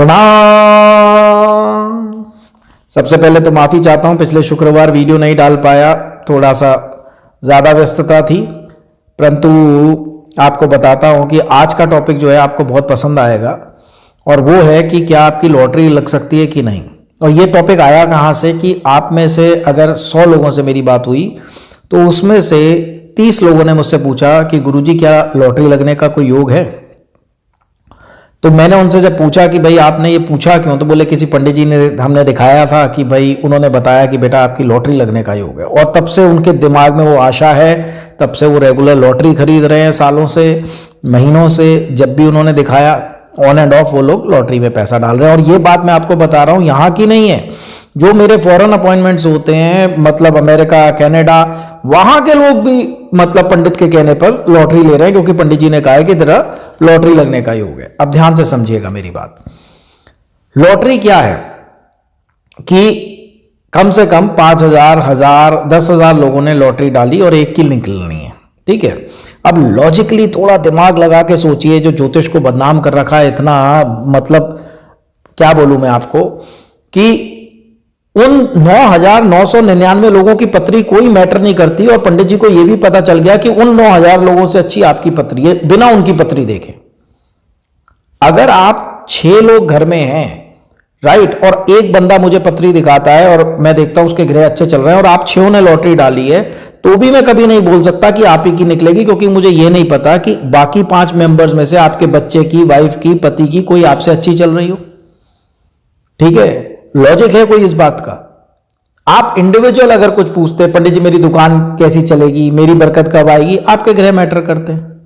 प्रणाम। सबसे पहले तो माफ़ी चाहता हूँ, पिछले शुक्रवार वीडियो नहीं डाल पाया, थोड़ा सा ज़्यादा व्यस्तता थी। परंतु आपको बताता हूँ कि आज का टॉपिक जो है आपको बहुत पसंद आएगा, और वो है कि क्या आपकी लॉटरी लग सकती है कि नहीं। और ये टॉपिक आया कहाँ से कि आप में से अगर 100 लोगों से मेरी बात हुई तो उसमें से 30 लोगों ने मुझसे पूछा कि गुरुजी क्या लॉटरी लगने का कोई योग है। तो मैंने उनसे जब पूछा कि भाई आपने ये पूछा क्यों, तो बोले किसी पंडित जी ने हमने दिखाया था कि भाई उन्होंने बताया कि बेटा आपकी लॉटरी लगने का योग है, और तब से उनके दिमाग में वो आशा है, तब से वो रेगुलर लॉटरी खरीद रहे हैं, सालों से महीनों से। जब भी उन्होंने दिखाया ऑन एंड ऑफ वो लोग लॉटरी में पैसा डाल रहे हैं। और ये बात मैं आपको बता रहा हूँ यहाँ की नहीं है, जो मेरे फॉरेन अपॉइंटमेंट्स होते हैं, मतलब अमेरिका, कनाडा, वहां के लोग भी मतलब पंडित के कहने पर लॉटरी ले रहे हैं, क्योंकि पंडित जी ने कहा है कि तेरा लॉटरी लगने का योग है। अब ध्यान से समझिएगा मेरी बात। लॉटरी क्या है कि कम से कम 5,000, 1,000, 10,000 लोगों ने लॉटरी डाली और एक की निकलनी है, ठीक है। अब लॉजिकली थोड़ा दिमाग लगा के सोचिए, जो ज्योतिष को बदनाम कर रखा है इतना, मतलब क्या बोलूं मैं आपको, कि उन 9,999 लोगों की पत्री कोई मैटर नहीं करती, और पंडित जी को यह भी पता चल गया कि उन 9,000 लोगों से अच्छी आपकी पत्री है, बिना उनकी पत्री देखे। अगर आप 6 लोग घर में हैं, राइट, और एक बंदा मुझे पत्री दिखाता है और मैं देखता हूं उसके ग्रह अच्छे चल रहे हैं, और आप 6 ने लॉटरी डाली है, तो भी मैं कभी नहीं बोल सकता कि आप ही की निकलेगी, क्योंकि मुझे यह नहीं पता कि बाकी 5 मेंबर्स में से आपके बच्चे की, वाइफ की, पति की कोई आपसे अच्छी चल रही हो। ठीक है, लॉजिक है कोई इस बात का। आप इंडिविजुअल अगर कुछ पूछते, पंडित जी मेरी दुकान कैसी चलेगी, मेरी बरकत कब आएगी, आपके ग्रह मैटर करते हैं,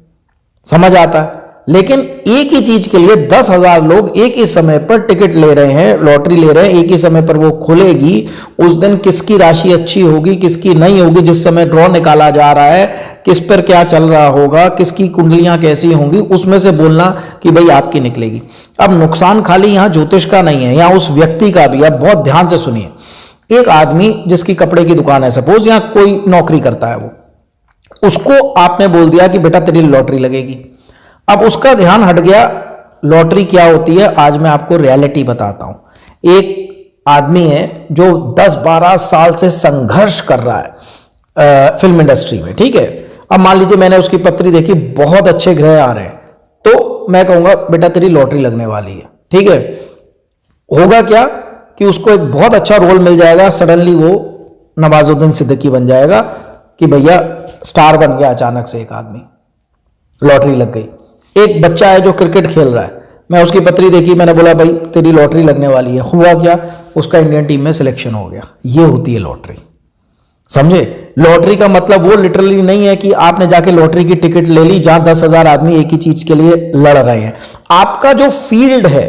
समझ आता है। लेकिन एक ही चीज के लिए 10,000 लोग एक ही समय पर टिकट ले रहे हैं, लॉटरी ले रहे हैं, एक ही समय पर वो खुलेगी। उस दिन किसकी राशि अच्छी होगी, किसकी नहीं होगी, जिस समय ड्रॉ निकाला जा रहा है, किस पर क्या चल रहा होगा, किसकी कुंडलियां कैसी होंगी, उसमें से बोलना कि भाई आपकी निकलेगी। अब नुकसान खाली यहां ज्योतिष का नहीं है, यहां उस व्यक्ति का भी। अब बहुत ध्यान से सुनिए। एक आदमी जिसकी कपड़े की दुकान है, सपोज, या कोई नौकरी करता है, वो, उसको आपने बोल दिया कि बेटा तेरी लॉटरी लगेगी। अब उसका ध्यान हट गया, लॉटरी क्या होती है आज मैं आपको रियलिटी बताता हूं। एक आदमी है जो 10-12 साल से संघर्ष कर रहा है फिल्म इंडस्ट्री में, ठीक है। अब मान लीजिए मैंने उसकी पत्री देखी, बहुत अच्छे ग्रह आ रहे हैं, तो मैं कहूंगा बेटा तेरी लॉटरी लगने वाली है, ठीक है। होगा क्या कि उसको एक बहुत अच्छा रोल मिल जाएगा, सडनली वो नवाजुद्दीन सिद्दीकी बन जाएगा कि भैया स्टार बन गया अचानक से एक आदमी, लॉटरी लग गई। एक बच्चा है जो क्रिकेट खेल रहा है, मैं उसकी पत्री देखी, मैंने बोला भाई तेरी लॉटरी लगने वाली है। हुआ क्या, उसका इंडियन टीम में सिलेक्शन हो गया। ये होती है लॉटरी, समझे। लॉटरी का मतलब वो लिटरली नहीं है कि आपने जाके लॉटरी की टिकट ले ली जहां 10,000 आदमी एक ही चीज के लिए लड़ रहे हैं। आपका जो फील्ड है,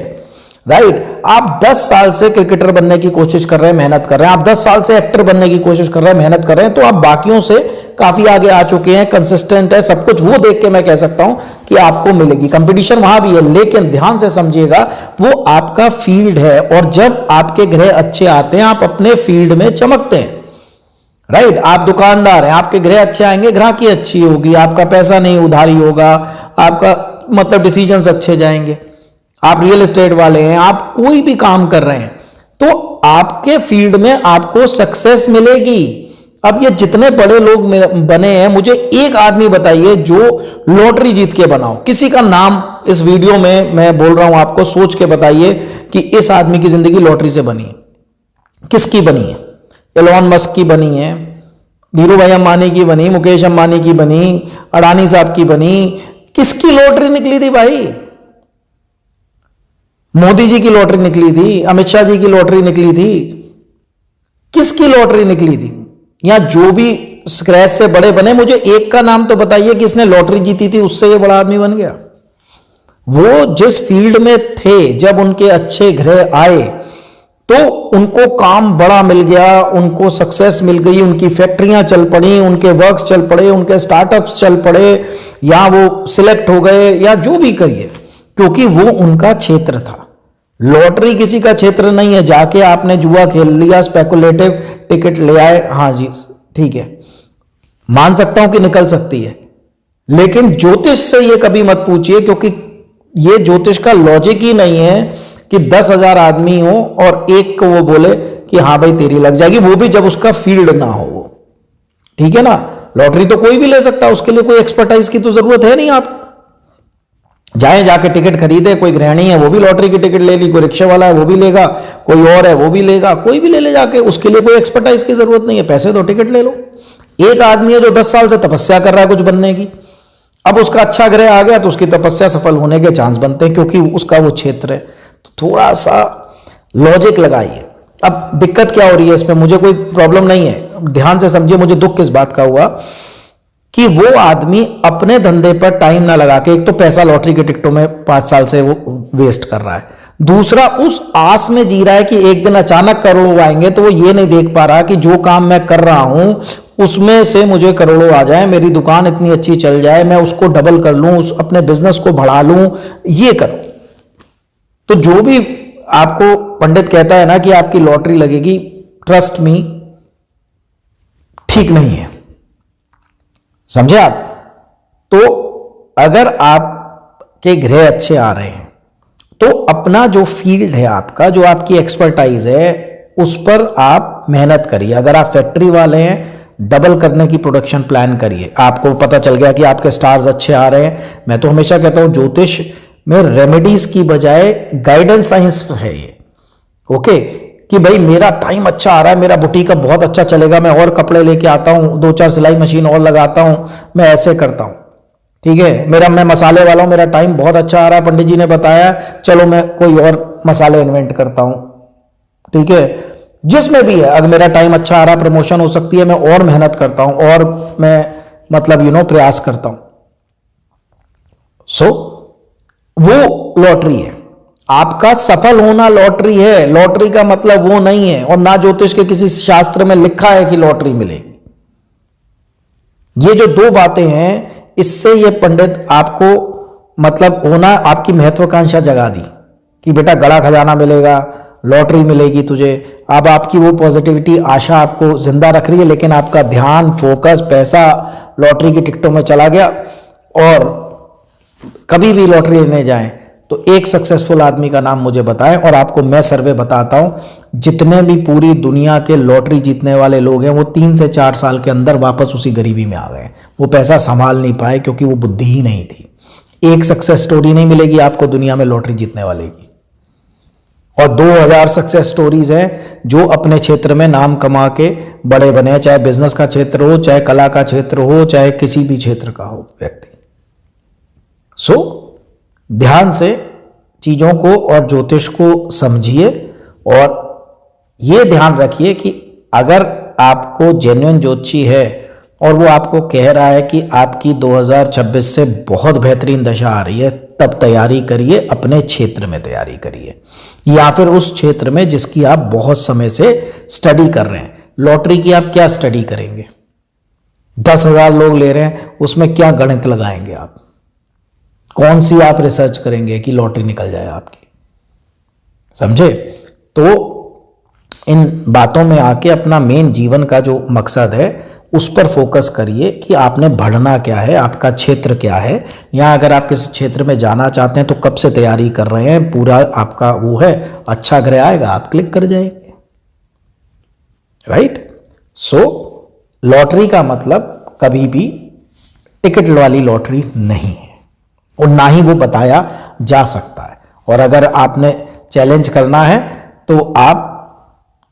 राइट, आप 10 साल से क्रिकेटर बनने की कोशिश कर रहे हैं, मेहनत कर रहे हैं, आप 10 साल से एक्टर बनने की कोशिश कर रहे हैं, मेहनत कर रहे हैं, तो आप बाकियों से काफी आगे आ चुके हैं, कंसिस्टेंट है सब कुछ। वो देख के मैं कह सकता हूं कि आपको मिलेगी। कंपटीशन वहां भी है, लेकिन ध्यान से समझिएगा, वो आपका फील्ड है, और जब आपके ग्रह अच्छे आते हैं आप अपने फील्ड में चमकते हैं, राइट। आप दुकानदार हैं, आपके ग्रह अच्छे आएंगे, ग्राहकी अच्छी होगी, आपका पैसा नहीं उधारी होगा, आपका मतलब डिसीजंस अच्छे जाएंगे। आप रियल एस्टेट वाले हैं, आप कोई भी काम कर रहे हैं, तो आपके फील्ड में आपको सक्सेस मिलेगी। अब ये जितने बड़े लोग बने हैं, मुझे एक आदमी बताइए जो लॉटरी जीत के बनाओ, किसी का नाम इस वीडियो में मैं बोल रहा हूं आपको, सोच के बताइए कि इस आदमी की जिंदगी लॉटरी से बनी है। किसकी बनी है? एलोन मस्क की बनी है, धीरू भाई अंबानी की बनी, मुकेश अंबानी की बनी, अडानी साहब की बनी। किसकी लॉटरी निकली थी भाई? मोदी जी की लॉटरी निकली थी, अमित शाह जी की लॉटरी निकली थी। किसकी लॉटरी निकली थी? या जो भी स्क्रैच से बड़े बने, मुझे एक का नाम तो बताइए कि इसने लॉटरी जीती थी, उससे ये बड़ा आदमी बन गया। वो जिस फील्ड में थे, जब उनके अच्छे ग्रह आए तो उनको काम बड़ा मिल गया, उनको सक्सेस मिल गई, उनकी फैक्ट्रियां चल पड़ी, उनके वर्क्स चल पड़े, उनके स्टार्टअप्स चल पड़े, या वो सिलेक्ट हो गए, या जो भी करिए, क्योंकि वो उनका क्षेत्र था। लॉटरी किसी का क्षेत्र नहीं है, जाके आपने जुआ खेल लिया, स्पेकुलेटिव टिकट ले आए, हाँ जी ठीक है, मान सकता हूं कि निकल सकती है, लेकिन ज्योतिष से ये कभी मत पूछिए, क्योंकि ये ज्योतिष का लॉजिक ही नहीं है कि 10,000 आदमी हो और एक को वो बोले कि हाँ भाई तेरी लग जाएगी, वो भी जब उसका फील्ड ना हो वो। ठीक है ना, लॉटरी तो कोई भी ले सकता है, उसके लिए कोई एक्सपर्टाइज की तो जरूरत है नहीं आपको। जाए जाके टिकट खरीदे, कोई गृहिणी है वो भी लॉटरी की टिकट ले ली, कोई रिक्शा वाला है वो भी लेगा, कोई और है वो भी लेगा, कोई भी ले ले जाके, उसके लिए कोई एक्सपर्टाइज की जरूरत नहीं है, पैसे दो टिकट ले लो। एक आदमी है जो 10 साल से तपस्या कर रहा है कुछ बनने की, अब उसका अच्छा ग्रह आ गया तो उसकी तपस्या सफल होने के चांस बनते हैं, क्योंकि उसका वो क्षेत्र है। तो थोड़ा सा लॉजिक लगाइए। अब दिक्कत क्या हो रही है इसमें, मुझे कोई प्रॉब्लम नहीं है, ध्यान से समझिए मुझे दुख किस बात का हुआ कि वो आदमी अपने धंधे पर टाइम ना लगा के, एक तो पैसा लॉटरी के टिकटों में 5 साल से वो वेस्ट कर रहा है, दूसरा उस आस में जी रहा है कि एक दिन अचानक करोड़ों आएंगे, तो वो ये नहीं देख पा रहा कि जो काम मैं कर रहा हूं उसमें से मुझे करोड़ों आ जाए, मेरी दुकान इतनी अच्छी चल जाए, मैं उसको डबल कर लूं, उस अपने बिजनेस को बढ़ा लूं, ये करो। तो जो भी आपको पंडित कहता है ना कि आपकी लॉटरी लगेगी, ट्रस्ट मी, ठीक नहीं है, समझे आप। तो अगर आपके ग्रह अच्छे आ रहे हैं तो अपना जो फील्ड है आपका, जो आपकी एक्सपर्टाइज है, उस पर आप मेहनत करिए। अगर आप फैक्ट्री वाले हैं, डबल करने की प्रोडक्शन प्लान करिए। आपको पता चल गया कि आपके स्टार्स अच्छे आ रहे हैं, मैं तो हमेशा कहता हूं ज्योतिष में रेमेडीज की बजाय गाइडेंस साइंस है ये। ओके, कि भाई मेरा टाइम अच्छा आ रहा है, मेरा बुटीक अब बहुत अच्छा चलेगा, मैं और कपड़े लेके आता हूं, 2-4 सिलाई मशीन और लगाता हूं, मैं ऐसे करता हूं, ठीक है, मैं मसाले वाला हूं, मेरा टाइम बहुत अच्छा आ रहा है, पंडित जी ने बताया, चलो मैं कोई और मसाले इन्वेंट करता हूं, ठीक है, जिसमें भी है, अगर मेरा टाइम अच्छा आ रहा है, प्रमोशन हो सकती है, मैं और मेहनत करता हूं, और मैं मतलब प्रयास करता हूं। सो वो लॉटरी है, आपका सफल होना लॉटरी है। लॉटरी का मतलब वो नहीं है, और ना ज्योतिष के किसी शास्त्र में लिखा है कि लॉटरी मिलेगी। ये जो दो बातें हैं, इससे ये पंडित आपको मतलब होना, आपकी महत्वाकांक्षा जगा दी कि बेटा गड़ा खजाना मिलेगा, लॉटरी मिलेगी तुझे। अब आपकी वो पॉजिटिविटी, आशा आपको जिंदा रख रही है, लेकिन आपका ध्यान, फोकस, पैसा लॉटरी की टिकटों में चला गया। और कभी भी लॉटरी लेने जाएं तो एक सक्सेसफुल आदमी का नाम मुझे बताएं, और आपको मैं सर्वे बताता हूं, जितने भी पूरी दुनिया के लॉटरी जीतने वाले लोग हैं, वो 3 से 4 साल के अंदर वापस उसी गरीबी में आ गए। वो पैसा संभाल नहीं पाए, क्योंकि वो बुद्धि ही नहीं थी। एक सक्सेस स्टोरी नहीं मिलेगी आपको दुनिया में लॉटरी जीतने वाले की, और 2000 सक्सेस स्टोरीज हैं जो अपने क्षेत्र में नाम कमा के बड़े बने, चाहे बिजनेस का क्षेत्र हो, चाहे कला का क्षेत्र हो, चाहे किसी भी क्षेत्र का हो व्यक्ति। सो ध्यान से चीजों को और ज्योतिष को समझिए, और ये ध्यान रखिए कि अगर आपको जेन्युइन ज्योतिषी है और वो आपको कह रहा है कि आपकी 2026 से बहुत बेहतरीन दशा आ रही है, तब तैयारी करिए, अपने क्षेत्र में तैयारी करिए, या फिर उस क्षेत्र में जिसकी आप बहुत समय से स्टडी कर रहे हैं। लॉटरी की आप क्या स्टडी करेंगे? 10,000 लोग ले रहे हैं, उसमें क्या गणित लगाएंगे आप? कौन सी आप रिसर्च करेंगे कि लॉटरी निकल जाए आपकी? समझे? तो इन बातों में आके अपना मेन जीवन का जो मकसद है उस पर फोकस करिए कि आपने बढ़ना क्या है, आपका क्षेत्र क्या है, या अगर आप किसी क्षेत्र में जाना चाहते हैं तो कब से तैयारी कर रहे हैं, पूरा आपका वो है, अच्छा ग्रह आएगा आप क्लिक कर जाएंगे, राइट। सो लॉटरी का मतलब कभी भी टिकट वाली लॉटरी नहीं है, और ना ही वो बताया जा सकता है। और अगर आपने चैलेंज करना है तो आप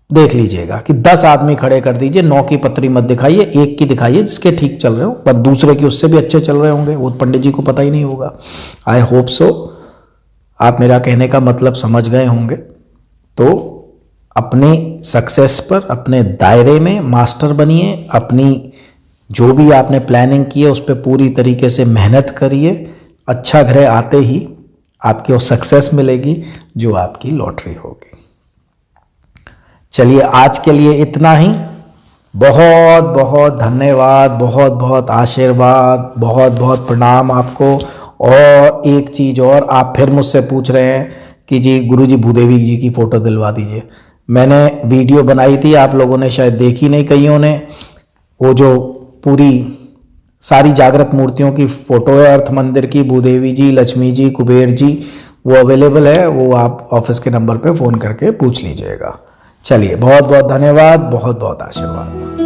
देख लीजिएगा कि 10 आदमी खड़े कर दीजिए, 9 की पत्री मत दिखाइए, एक की दिखाइए जिसके ठीक चल रहे हो, पर दूसरे की उससे भी अच्छे चल रहे होंगे, वो पंडित जी को पता ही नहीं होगा। आई होप सो आप मेरा कहने का मतलब समझ गए होंगे। तो अपनी सक्सेस पर, अपने दायरे में मास्टर बनिए, अपनी जो भी आपने प्लानिंग की है उस पर पूरी तरीके से मेहनत करिए। अच्छा ग्रह आते ही आपकी वो सक्सेस मिलेगी जो आपकी लॉटरी होगी। चलिए आज के लिए इतना ही। बहुत बहुत धन्यवाद, बहुत बहुत आशीर्वाद, बहुत बहुत प्रणाम आपको। और एक चीज़ और, आप फिर मुझसे पूछ रहे हैं कि जी गुरुजी भूदेवी जी की फ़ोटो दिलवा दीजिए। मैंने वीडियो बनाई थी, आप लोगों ने शायद देखी नहीं कईयों ने, वो जो पूरी सारी जागृत मूर्तियों की फ़ोटो है अर्थ मंदिर की, भूदेवी जी, लक्ष्मी जी, कुबेर जी, वो अवेलेबल है, वो आप ऑफिस के नंबर पे फ़ोन करके पूछ लीजिएगा। चलिए, बहुत बहुत धन्यवाद, बहुत बहुत आशीर्वाद।